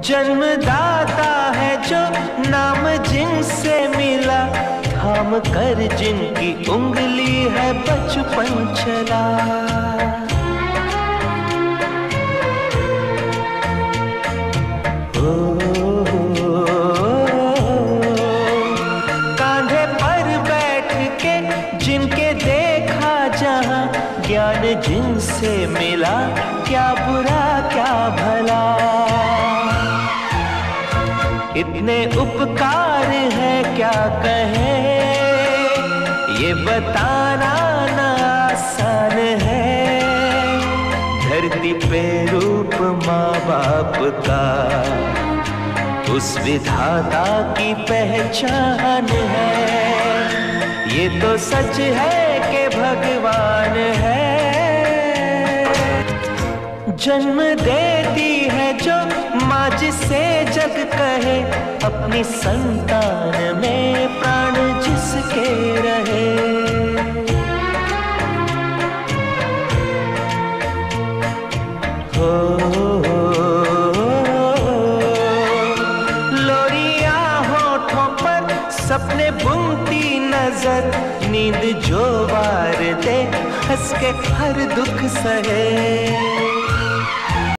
जन्मदाता है जो नाम जिनसे मिला, थाम कर जिनकी उंगली है बचपन चला। कांधे पर बैठ के जिनके देखा जहां, ज्ञान जिनसे मिला, क्या बुरा क्या भला। इतने उपकार है क्या कहें, ये बताना ना आसान है। धरती पे रूप माँ बाप का, उस विधाता की पहचान है। ये तो सच है कि भगवान है। जन्म देती है जो माँ जिसे जग कहे, अपनी संतान में प्राण जिसके रहे। लोरियां होठों पर सपने बुनती नजर, नींद जो वार दे हंस के हर दुख सहे।